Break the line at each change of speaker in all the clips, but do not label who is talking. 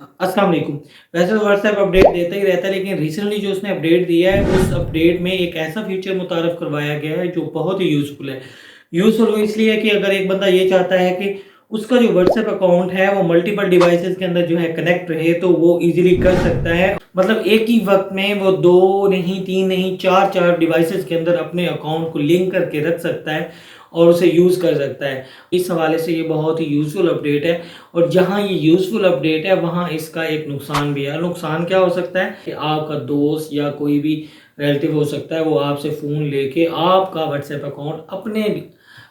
अस्सलाम वालेकुम। वैसे तो व्हाट्सएप अपडेट देता ही रहता है, लेकिन रिसेंटली जो उसने अपडेट दिया है, उस अपडेट में एक ऐसा फीचर मुतारफ़ करवाया गया है, जो बहुत ही यूज़फुल है। यूज़फुल वो इसलिए है कि अगर एक बंदा ये चाहता है कि उसका जो व्हाट्सएप अकाउंट है, वो मल्टीपल डिवाइसेज़ के अंदर जो है कनेक्ट रहे, तो वो ईज़िली कर सकता है। मतलब एक ही वक़्त में वो 2 नहीं, 3 नहीं, 4-4 डिवाइसेज़ के अंदर अपने अकाउंट को लिंक करके रख सकता है और उसे यूज़ कर सकता है। इस हवाले से ये बहुत ही यूज़फुल अपडेट है। और जहाँ ये यूज़फुल अपडेट है, वहाँ इसका एक नुकसान भी है। नुकसान क्या हो सकता है कि आपका दोस्त या कोई भी रिलेटिव हो सकता है, वो आपसे फ़ोन लेके आपका व्हाट्सएप अकाउंट अपने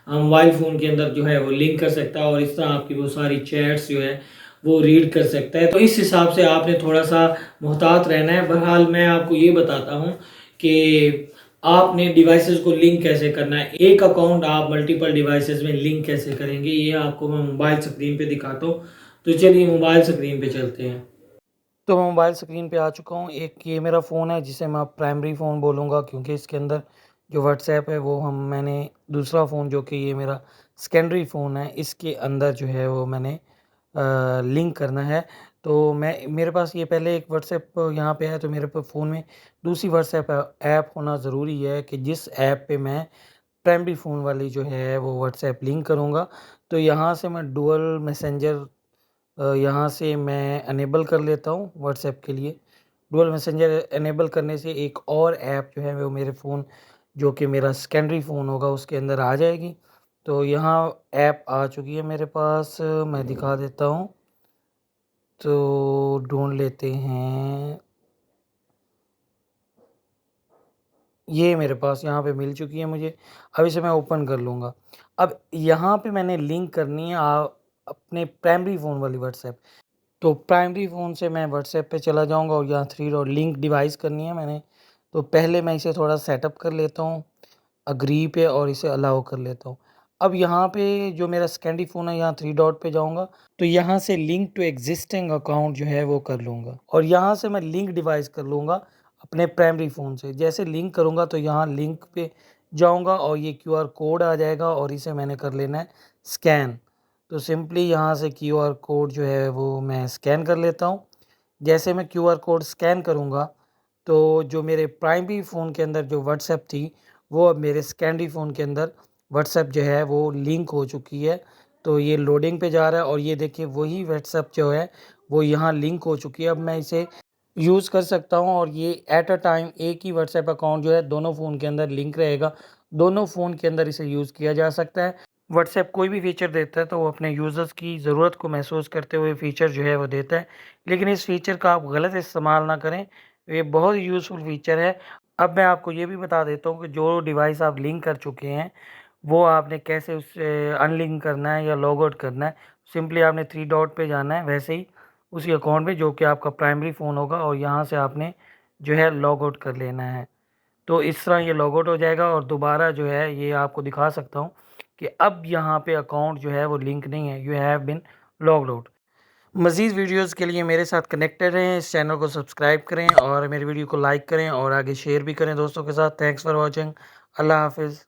मोबाइल फ़ोन के अंदर जो है वो लिंक कर सकता है और इस तरह आपकी वो सारी चैट्स जो है वो रीड कर सकता है। तो इस हिसाब से आपने थोड़ा-सा मुहतात रहना है। बहरहाल मैं आपको ये बताता हूँ कि आपने डिवाइसेज़ को लिंक कैसे करना है। एक अकाउंट आप मल्टीपल डिवाइसेज़ में लिंक कैसे करेंगे, ये आपको मैं मोबाइल स्क्रीन पे दिखाता हूँ। तो चलिए मोबाइल स्क्रीन पे चलते हैं। तो मैं मोबाइल स्क्रीन पे आ चुका हूँ। एक ये मेरा फ़ोन है जिसे मैं प्राइमरी फ़ोन बोलूँगा, क्योंकि इसके अंदर जो व्हाट्सएप है वो हम मैंने दूसरा फ़ोन जो कि ये मेरा सेकेंडरी फ़ोन है, इसके अंदर जो है वो मैंने लिंक करना है। तो मैं मेरे पास ये पहले एक व्हाट्सएप यहाँ पे है, तो मेरे पे फ़ोन में दूसरी व्हाट्सएप ऐप होना ज़रूरी है कि जिस ऐप पे मैं प्राइमरी फ़ोन वाली जो है वो व्हाट्सएप लिंक करूँगा। तो यहाँ से मैं डुअल मैसेंजर यहाँ से मैं इनेबल कर लेता हूँ व्हाट्सएप के लिए। डुअल मैसेंजर इनेबल करने से एक और ऐप जो है वो मेरे फ़ोन, जो कि मेरा सेकेंडरी फ़ोन होगा, उसके अंदर आ जाएगी। तो यहाँ ऐप आ चुकी है मेरे पास, मैं दिखा देता हूँ। तो ढूँढ लेते हैं। ये मेरे पास यहाँ पे मिल चुकी है मुझे। अब इसे मैं ओपन कर लूँगा। अब यहाँ पे मैंने लिंक करनी है अपने प्राइमरी फ़ोन वाली व्हाट्सएप। तो प्राइमरी फ़ोन से मैं व्हाट्सएप पे चला जाऊँगा और यहाँ 3 डॉट लिंक डिवाइस करनी है मैंने। तो पहले मैं इसे थोड़ा सेटअप कर लेता हूँ, एग्री पे, और इसे अलाउ कर लेता हूँ। अब यहाँ पे जो मेरा सेकेंडरी फ़ोन है, यहाँ 3 डॉट पे जाऊँगा, तो यहाँ से लिंक टू एक्जिस्टिंग अकाउंट जो है वो कर लूँगा और यहाँ से मैं लिंक डिवाइस कर लूँगा अपने प्राइमरी फ़ोन से। जैसे लिंक करूँगा तो यहाँ लिंक पे जाऊँगा और ये क्यूआर कोड आ जाएगा और इसे मैंने कर लेना है स्कैन। तो सिंपली यहाँ से क्यूआर कोड जो है वो मैं स्कैन कर लेता हूँ। जैसे मैं क्यूआर कोड स्कैन करूँगा, तो जो मेरे प्राइमरी फ़ोन के अंदर जो व्हाट्सएप थी, वो अब मेरे सेकेंडरी फ़ोन के अंदर व्हाट्सएप जो है वो लिंक हो चुकी है। तो ये लोडिंग पे जा रहा है और ये देखिए वही व्हाट्सएप जो है वो यहाँ लिंक हो चुकी है। अब मैं इसे यूज़ कर सकता हूँ और ये एट अ टाइम एक ही व्हाट्सएप अकाउंट जो है दोनों फ़ोन के अंदर लिंक रहेगा। दोनों फ़ोन के अंदर इसे यूज़ किया जा सकता है। व्हाट्सएप कोई भी फ़ीचर देता है तो वो अपने यूज़र्स की ज़रूरत को महसूस करते हुए फ़ीचर जो है वो देता है। लेकिन इस फ़ीचर का आप गलत इस्तेमाल ना करें, ये बहुत यूज़फुल फ़ीचर है। अब मैं आपको ये भी बता देता हूँ कि जो डिवाइस आप लिंक कर चुके हैं, वो आपने कैसे उससे अनलिंक करना है या लॉग आउट करना है। सिंपली आपने 3 डॉट पे जाना है, वैसे ही उसी अकाउंट में जो कि आपका प्राइमरी फ़ोन होगा, और यहाँ से आपने जो है लॉग आउट कर लेना है। तो इस तरह ये लॉग आउट हो जाएगा और दोबारा जो है ये आपको दिखा सकता हूँ कि अब यहाँ पे अकाउंट जो है वो लिंक नहीं है, you have been logged out. मज़ीद वीडियोज़ के लिए मेरे साथ कनेक्टेड रहें, इस चैनल को सब्सक्राइब करें और मेरी वीडियो को लाइक करें और आगे शेयर भी करें दोस्तों के साथ। Thanks for watching. अल्लाह हाफ़िज़।